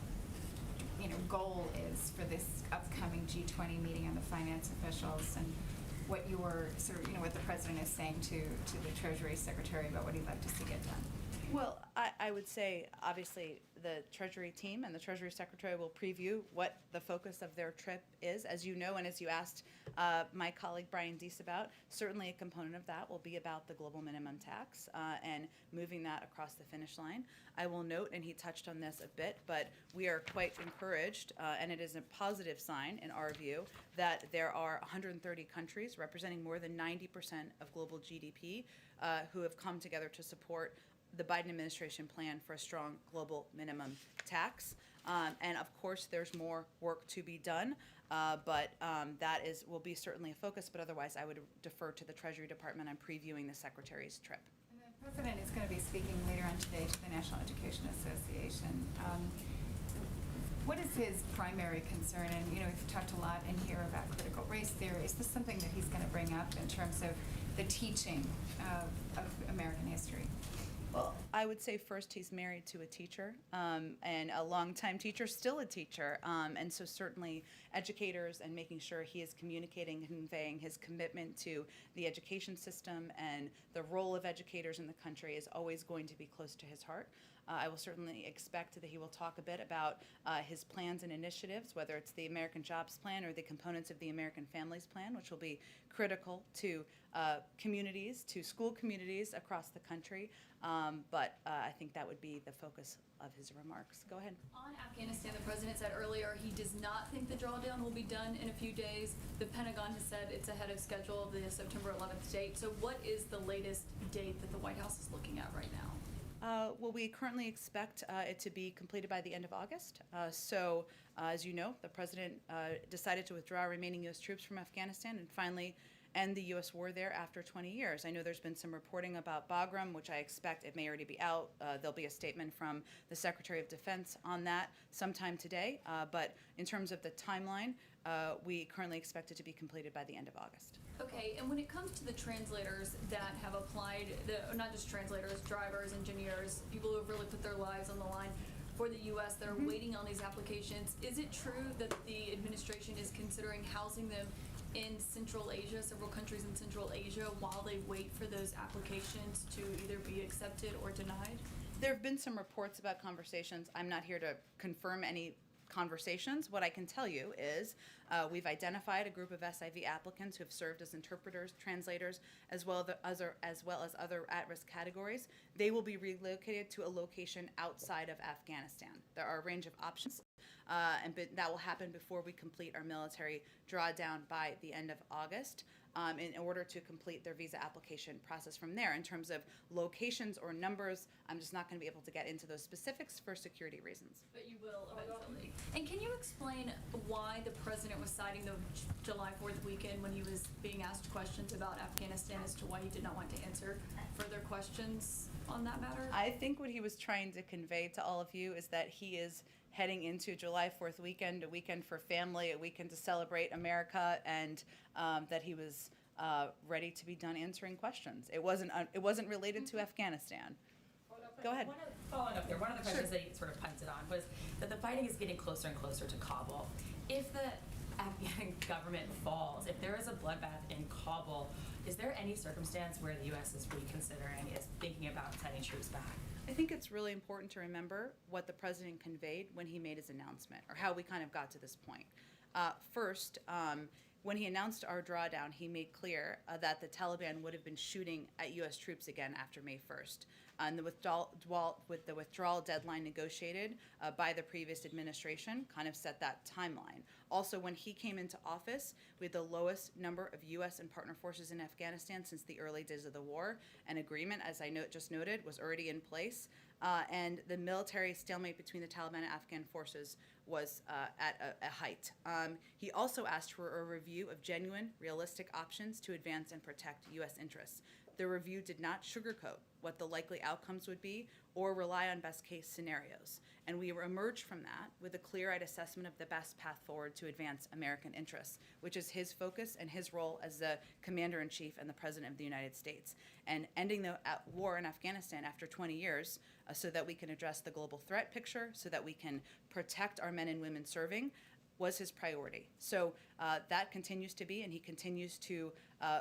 goal is for this upcoming G20 meeting on the finance officials, and what your sort of, what the president is saying to the Treasury Secretary about what he'd like to see get done? Well, I would say, obviously, the Treasury team and the Treasury Secretary will preview what the focus of their trip is. As you know, and as you asked my colleague Brian Deese about, certainly a component of that will be about the global minimum tax and moving that across the finish line. I will note, and he touched on this a bit, but we are quite encouraged, and it is a positive sign in our view, that there are 130 countries representing more than 90% of global GDP who have come together to support the Biden administration plan for a strong global minimum tax. And of course, there's more work to be done, but that will be certainly a focus, but otherwise I would defer to the Treasury Department on previewing the Secretary's trip. And the president is going to be speaking later on today to the National Education Association. What is his primary concern? And, we've talked a lot in here about critical race theory. Is this something that he's going to bring up in terms of the teaching of American history? Well, I would say first he's married to a teacher, and a longtime teacher, still a teacher, and so certainly educators and making sure he is communicating and conveying his commitment to the education system and the role of educators in the country is always going to be close to his heart. I will certainly expect that he will talk a bit about his plans and initiatives, whether it's the American Jobs Plan or the components of the American Families Plan, which will be critical to communities, to school communities across the country. But I think that would be the focus of his remarks. Go ahead. On Afghanistan, the president said earlier he does not think the drawdown will be done in a few days. The Pentagon has said it's ahead of schedule of the September 11th date. So what is the latest date that the White House is looking at right now? Well, we currently expect it to be completed by the end of August. So, as you know, the president decided to withdraw remaining U.S. troops from Afghanistan and finally end the U.S. war there after 20 years. I know there's been some reporting about Bagram, which I expect it may already be out. There'll be a statement from the Secretary of Defense on that sometime today. But in terms of the timeline, we currently expect it to be completed by the end of August. Okay, and when it comes to the translators that have applied, not just translators, drivers, engineers, people who have really put their lives on the line for the U.S. that are waiting on these applications, is it true that the administration is considering housing them in Central Asia, several countries in Central Asia, while they wait for those applications to either be accepted or denied? There have been some reports about conversations. I'm not here to confirm any conversations. What I can tell you is we've identified a group of SIV applicants who have served as interpreters, translators, as well as other at-risk categories. They will be relocated to a location outside of Afghanistan. There are a range of options, but that will happen before we complete our military drawdown by the end of August. In order to complete their visa application process from there. In terms of locations or numbers, I'm just not going to be able to get into those specifics for security reasons. But you will eventually. And can you explain why the president was citing the July 4th weekend when he was being asked questions about Afghanistan as to why he did not want to answer further questions on that matter? I think what he was trying to convey to all of you is that he is heading into July 4th weekend, a weekend for family, a weekend to celebrate America, and that he was ready to be done answering questions. It wasn't related to Afghanistan. Go ahead. Following up there, one of the questions that he sort of punted on was that the fighting is getting closer and closer to Kabul. If the Afghan government falls, if there is a bloodbath in Kabul, is there any circumstance where the U.S. is reconsidering, is thinking about sending troops back? I think it's really important to remember what the president conveyed when he made his announcement, or how we kind of got to this point. First, when he announced our drawdown, he made clear that the Taliban would have been shooting at U.S. troops again after May 1st. And the withdrawal deadline negotiated by the previous administration kind of set that timeline. Also, when he came into office, we had the lowest number of U.S. and partner forces in Afghanistan since the early days of the war. An agreement, as I just noted, was already in place. And the military stalemate between the Taliban and Afghan forces was at a height. He also asked for a review of genuine, realistic options to advance and protect U.S. interests. The review did not sugarcoat what the likely outcomes would be or rely on best-case scenarios. And we emerged from that with a clear-eyed assessment of the best path forward to advance American interests, which is his focus and his role as the commander-in-chief and the president of the United States. And ending the war in Afghanistan after 20 years so that we can address the global threat picture, so that we can protect our men and women serving, was his priority. So that continues to be, and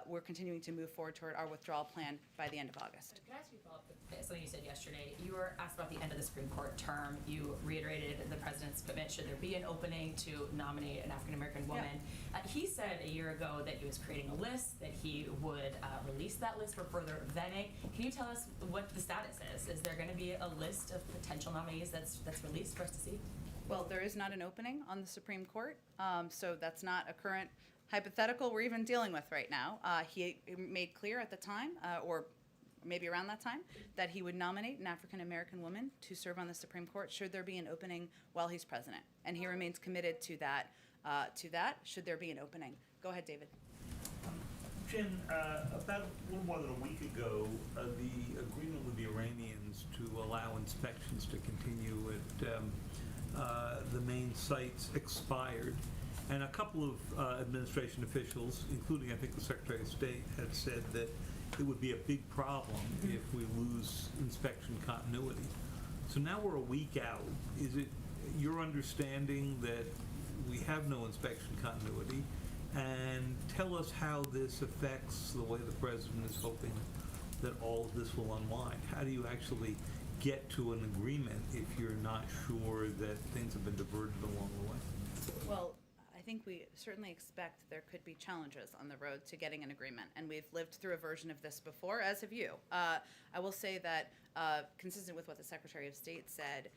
we're continuing to move forward toward our withdrawal plan by the end of August. Can I ask you a follow-up with something you said yesterday? You were asked about the end of the Supreme Court term. You reiterated the president's commitment, should there be an opening, to nominate an African-American woman. Yeah. He said a year ago that he was creating a list, that he would release that list for further vetting. Can you tell us what the status is? Is there going to be a list of potential nominees that's released for us to see? Well, there is not an opening on the Supreme Court, so that's not a current hypothetical we're even dealing with right now. He made clear at the time, or maybe around that time, that he would nominate an African-American woman to serve on the Supreme Court should there be an opening while he's president. And he remains committed to that, should there be an opening. Go ahead, David. Jen, about a little more than a week ago, the agreement with the Iranians to allow inspections to continue at the main sites expired, and a couple of administration officials, including I think the Secretary of State, had said that it would be a big problem if we lose inspection continuity. So now we're a week out. Is it your understanding that we have no inspection continuity? And tell us how this affects the way the President is hoping that all of this will unwind. How do you actually get to an agreement if you're not sure that things have been diverted along the way? Well, I think we certainly expect there could be challenges on the road to getting an agreement, and we've lived through a version of this before, as have you. I will say that, consistent with what the Secretary of State said,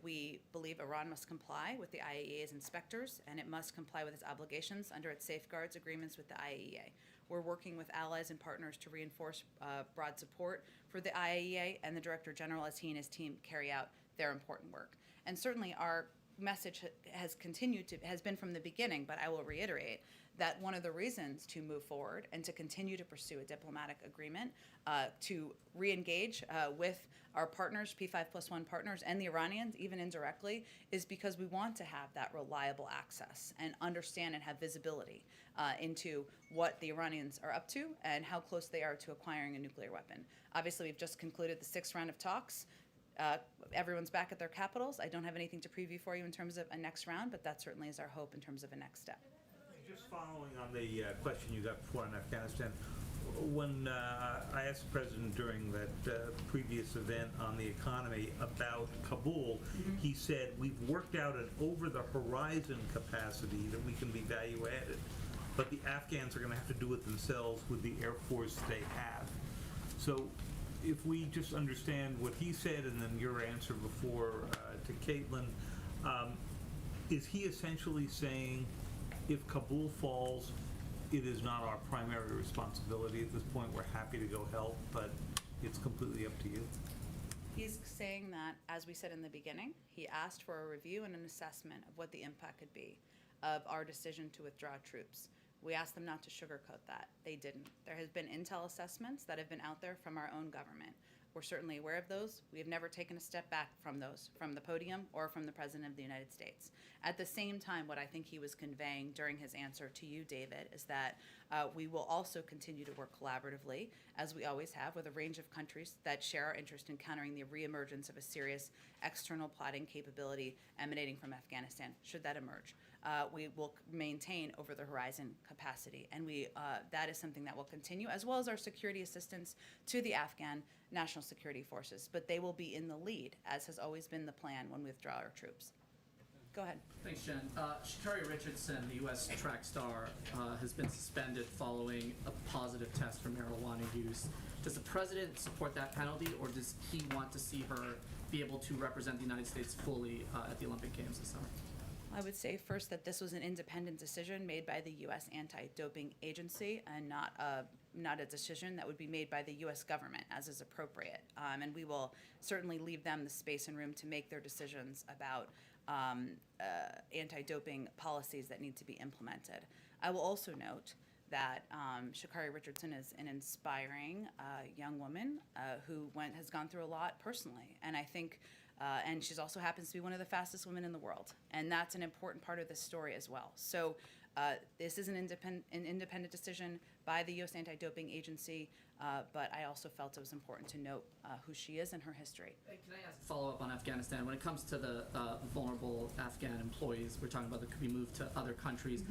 we believe Iran must comply with the IAEA's inspectors, and it must comply with its obligations under its safeguards agreements with the IAEA. We're working with allies and partners to reinforce broad support for the IAEA and the Director General as he and his team carry out their important work. And certainly our message has been from the beginning, but I will reiterate that one of the reasons to move forward and to continue to pursue a diplomatic agreement, to re-engage with our partners, P5+1 partners, and the Iranians, even indirectly, is because we want to have that reliable access and understand and have visibility into what the Iranians are up to and how close they are to acquiring a nuclear weapon. Obviously, we've just concluded the 6th round of talks. Everyone's back at their capitals. I don't have anything to preview for you in terms of a next round, but that certainly is our hope in terms of a next step. Just following on the question you got before on Afghanistan, when I asked the president during that previous event on the economy about Kabul, he said, we've worked out an over-the-horizon capacity that we can be value-added, but the Afghans are going to have to do it themselves with the Air Force they have. So if we just understand what he said and then your answer before to Caitlin, is he essentially saying if Kabul falls, it is not our primary responsibility at this point, we're happy to go help, but it's completely up to you? He's saying that, as we said in the beginning, he asked for a review and an assessment of what the impact could be of our decision to withdraw troops. We asked them not to sugarcoat that. They didn't. There has been intel assessments that have been out there from our own government. We're certainly aware of those. We have never taken a step back from those, from the podium or from the President of the United States. At the same time, what I think he was conveying during his answer to you, David, is that we will also continue to work collaboratively, as we always have, with a range of countries that share our interest in countering the reemergence of a serious external plotting capability emanating from Afghanistan, should that emerge. We will maintain over-the-horizon capacity, and that is something that will continue, as well as our security assistance to the Afghan National Security Forces. But they will be in the lead, as has always been the plan when we withdraw our troops. Go ahead. Thanks, Jen. Sha'Carri Richardson, the U.S. track star, has been suspended following a positive test for marijuana use. Does the president support that penalty, or does he want to see her be able to represent the United States fully at the Olympic Games this summer? I would say first that this was an independent decision made by the U.S. Anti-Doping Agency and not a decision that would be made by the U.S. government, as is appropriate. And we will certainly leave them the space and room to make their decisions about anti-doping policies that need to be implemented. I will also note that Sha'Carri Richardson is an inspiring young woman who has gone through a lot personally, and I think and she also happens to be one of the fastest women in the world, and that's an important part of this story as well. So this is an independent decision by the U.S. Anti-Doping Agency, but I also felt it was important to note who she is and her history. Hey, can I ask a follow-up on Afghanistan? When it comes to the vulnerable Afghan employees we're talking about that could be moved to other countries,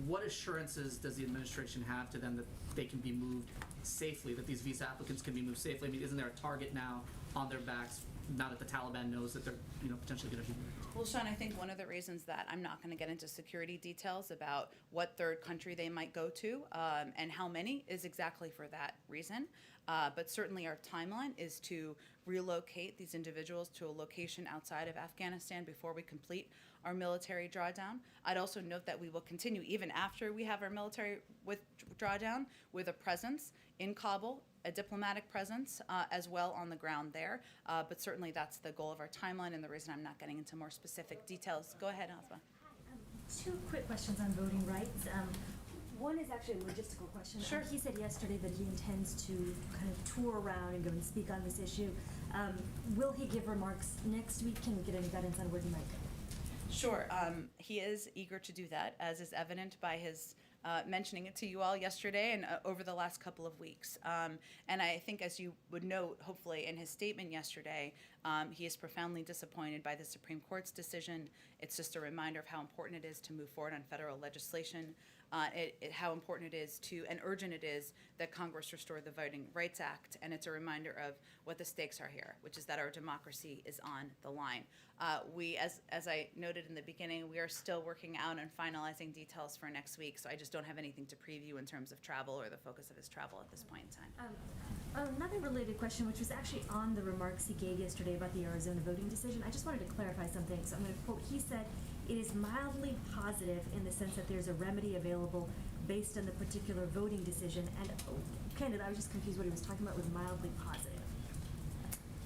what assurances does the administration have to them that they can be moved safely, that these visa applicants can be moved safely? I mean, isn't there a target now on their backs now that the Taliban knows that they're potentially going to be moved? Well, Sean, I think one of the reasons that I'm not going to get into security details about what third country they might go to and how many is exactly for that reason. But certainly our timeline is to relocate these individuals to a location outside of Afghanistan before we complete our military drawdown. I'd also note that we will continue even after we have our military drawdown with a presence in Kabul, a diplomatic presence as well on the ground there. But certainly that's the goal of our timeline and the reason I'm not getting into more specific details. Go ahead, Asma. Two quick questions on voting rights. One is actually a logistical question. Sure. He said yesterday that he intends to kind of tour around and go and speak on this issue. Will he give remarks next week? Can we get any guidance on where he might go? Sure. He is eager to do that, as is evident by his mentioning it to you all yesterday and over the last couple of weeks. And I think, as you would note, hopefully, in his statement yesterday, he is profoundly disappointed by the Supreme Court's decision. It's just a reminder of how important it is to move forward on federal legislation, how important it is and urgent it is that Congress restore the Voting Rights Act, and it's a reminder of what the stakes are here, which is that our democracy is on the line. We, as I noted in the beginning, we are still working out and finalizing details for next week, so I just don't have anything to preview in terms of travel or the focus of his travel at this point in time. Another related question, which was actually on the remarks he gave yesterday about the Arizona voting decision. I just wanted to clarify something, so I'm going to quote. He said, "It is mildly positive in the sense that there's a remedy available based on the particular voting decision." And candid, I was just confused what he was talking about with mildly positive.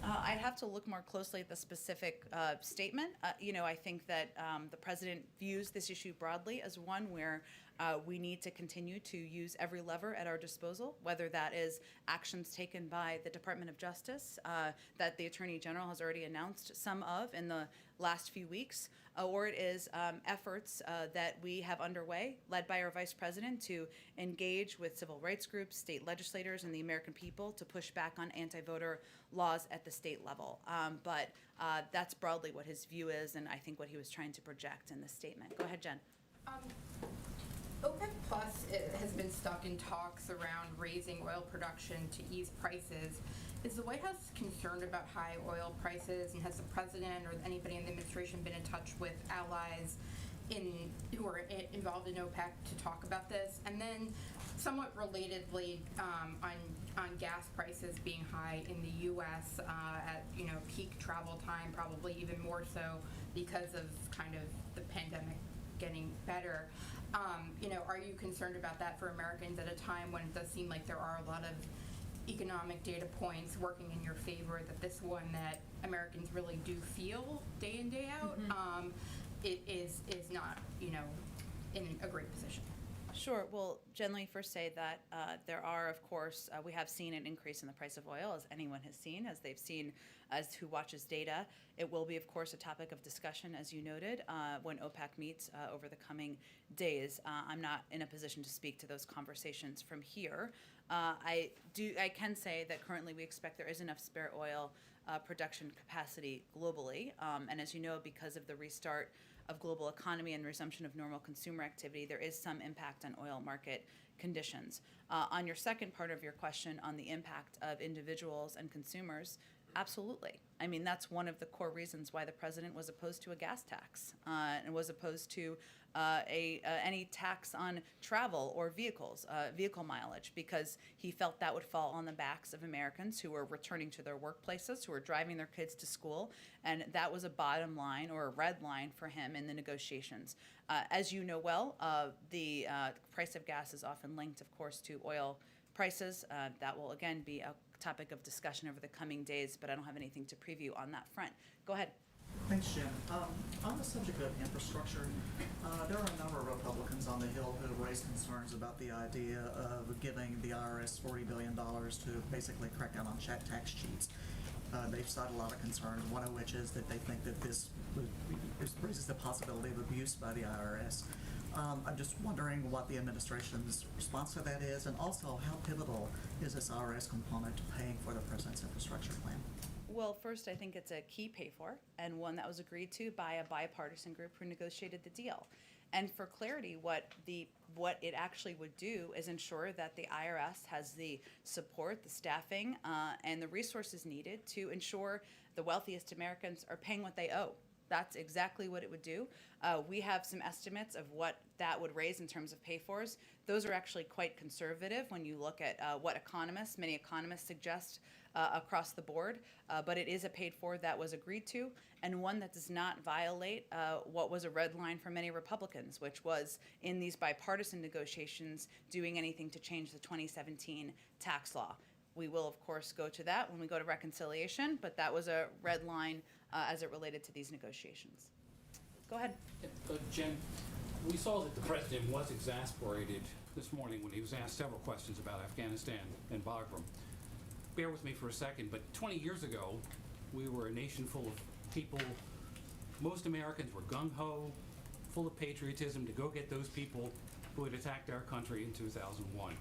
I'd have to look more closely at the specific statement. I think that the president views this issue broadly as one where we need to continue to use every lever at our disposal, whether that is actions taken by the Department of Justice that the Attorney General has already announced some of in the last few weeks, or it is efforts that we have underway, led by our Vice President, to engage with civil rights groups, state legislators, and the American people to push back on anti-voter laws at the state level. But that's broadly what his view is, and I think what he was trying to project in this statement. Go ahead, Jen. OPEC Plus has been stuck in talks around raising oil production to ease prices. Is the White House concerned about high oil prices, and has the president or anybody in the administration been in touch with allies who are involved in OPEC to talk about this? And then, somewhat relatedly, on gas prices being high in the U.S. At peak travel time, probably even more so because of kind of the pandemic getting better. Are you concerned about that for Americans at a time when it does seem like there are a lot of economic data points working in your favor, that this one that Americans really do feel day in, day out, it is not, in a great position? Sure. Well, generally first say that there are, of course, we have seen an increase in the price of oil, as anyone has seen, as they've seen, as who watches data. It will be, of course, a topic of discussion, as you noted, when OPEC meets over the coming days. I'm not in a position to speak to those conversations from here. I can say that currently we expect there is enough spare oil production capacity globally, and as you know, because of the restart of global economy and resumption of normal consumer activity, there is some impact on oil market conditions. On your second part of your question on the impact of individuals and consumers, absolutely. I mean, that's one of the core reasons why the president was opposed to a gas tax and was opposed to any tax on travel or vehicle mileage, because he felt that would fall on the backs of Americans who were returning to their workplaces, who were driving their kids to school, and that was a bottom line or a red line for him in the negotiations. As you know well, the price of gas is often linked, of course, to oil prices. That will again be a topic of discussion over the coming days, but I don't have anything to preview on that front. Go ahead. Thanks, Jen. On the subject of infrastructure, there are a number of Republicans on the Hill who have raised concerns about the idea of giving the IRS $40 billion to basically crack down on tax cheats. They've cited a lot of concerns, one of which is that they think that this raises the possibility of abuse by the IRS. I'm just wondering what the administration's response to that is, and also how pivotal is this IRS component to paying for the president's infrastructure plan? Well, first, I think it's a key pay for, and one that was agreed to by a bipartisan group who negotiated the deal. And for clarity, what it actually would do is ensure that the IRS has the support, the staffing, and the resources needed to ensure the wealthiest Americans are paying what they owe. That's exactly what it would do. We have some estimates of what that would raise in terms of pay-fors. Those are actually quite conservative when you look at what many economists suggest across the board, but it is a paid-for that was agreed to, and one that does not violate what was a red line for many Republicans, which was in these bipartisan negotiations doing anything to change the 2017 tax law. We will, of course, go to that when we go to reconciliation, but that was a red line as it related to these negotiations. Go ahead. Jen, we saw that the president was exasperated this morning when he was asked several questions about Afghanistan and Bagram. Bear with me for a second, but 20 years ago, we were a nation full of people. Most Americans were gung-ho, full of patriotism to go get those people who had attacked our country in 2001.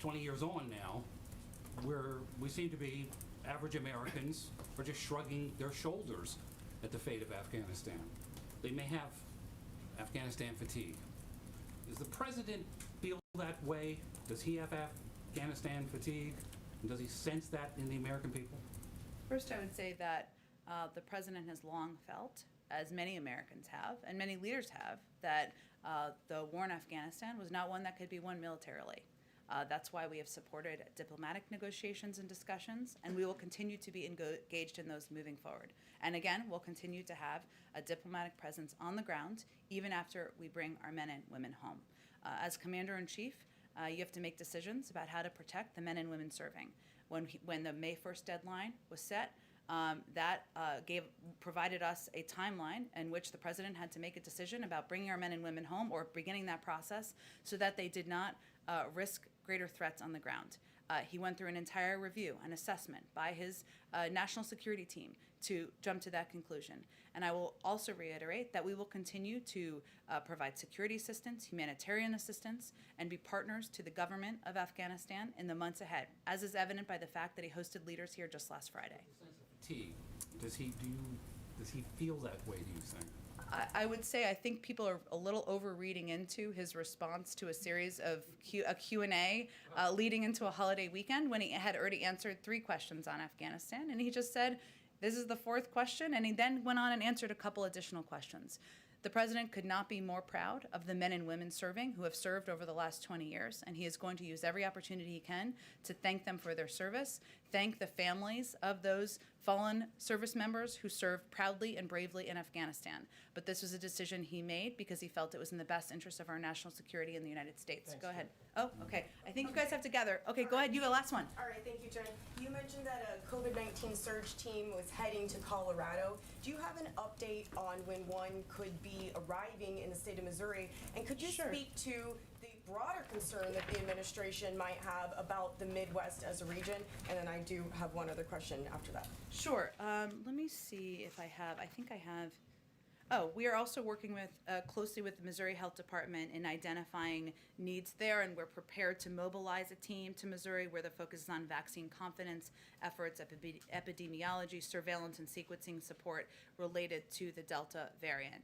20 years on now, we seem to be average Americans are just shrugging their shoulders at the fate of Afghanistan. They may have Afghanistan fatigue. Does the president feel that way? Does he have Afghanistan fatigue? And does he sense that in the American people? First, I would say that the president has long felt, as many Americans have, and many leaders have, that the war in Afghanistan was not one that could be won militarily. That's why we have supported diplomatic negotiations and discussions, and we will continue to be engaged in those moving forward. And again, we'll continue to have a diplomatic presence on the ground, even after we bring our men and women home. As Commander-in-Chief, you have to make decisions about how to protect the men and women serving. When the May 1st deadline was set, that provided us a timeline in which the president had to make a decision about bringing our men and women home or beginning that process so that they did not risk greater threats on the ground. He went through an entire review and assessment by his national security team to jump to that conclusion. And I will also reiterate that we will continue to provide security assistance, humanitarian assistance, and be partners to the government of Afghanistan in the months ahead, as is evident by the fact that he hosted leaders here just last Friday. Fatigue. Does he feel that way, do you think? I would say I think people are a little over-reading into his response to a series of Q&A leading into a holiday weekend when he had already answered 3 questions on Afghanistan. And he just said, this is the 4th question, and he then went on and answered a couple additional questions. The president could not be more proud of the men and women serving who have served over the last 20 years, and he is going to use every opportunity he can to thank them for their service, thank the families of those fallen service members who served proudly and bravely in Afghanistan. But this was a decision he made because he felt it was in the best interest of our national security in the United States. Thanks, Go ahead. Jen. Oh, okay. I think you guys have to gather. Okay, go ahead. You have the last one. All right, thank you, Jen. You mentioned that a COVID-19 surge team was heading to Colorado. Do you have an update on when one could be arriving in the state of Missouri? And could you speak to the broader concern that the administration might have about the Midwest as a region? And then I do have one other question after that. Sure. Let me see if I have. I think I have. Oh, we are also working with closely with the Missouri Health Department in identifying needs there, and we're prepared to mobilize a team to Missouri where the focus is on vaccine confidence efforts, epidemiology, surveillance, and sequencing support related to the Delta variant.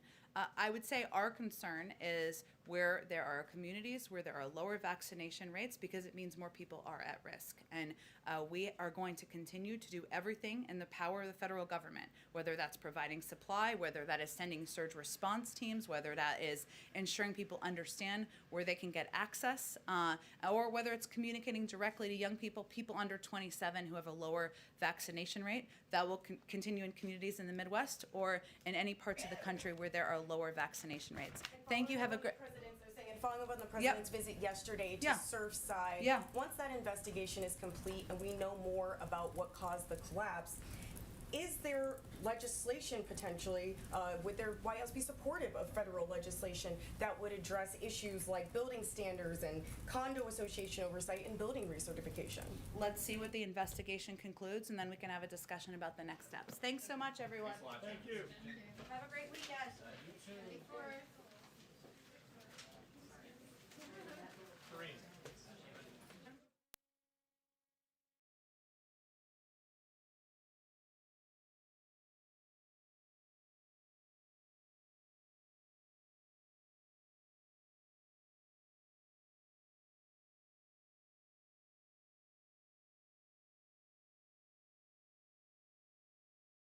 I would say our concern is where there are communities where there are lower vaccination rates because it means more people are at risk. And we are going to continue to do everything in the power of the federal government, whether that's providing supply, whether that is sending surge response teams, whether that is ensuring people understand where they can get access, or whether it's communicating directly to young people, people under 27 who have a lower vaccination rate. That will continue in communities in the Midwest or in any parts of the country where there are lower vaccination rates. Thank you. Have a great. And following up on the president's visit yesterday to Surfside, once that investigation is complete and we know more about what caused the collapse, is there legislation potentially, would their White House be supportive of federal legislation that would address issues like building standards and condo association oversight and building recertification? Let's see what the investigation concludes, and then we can have a discussion about the next steps. Thanks so much, everyone. Thank you. Have a great weekend.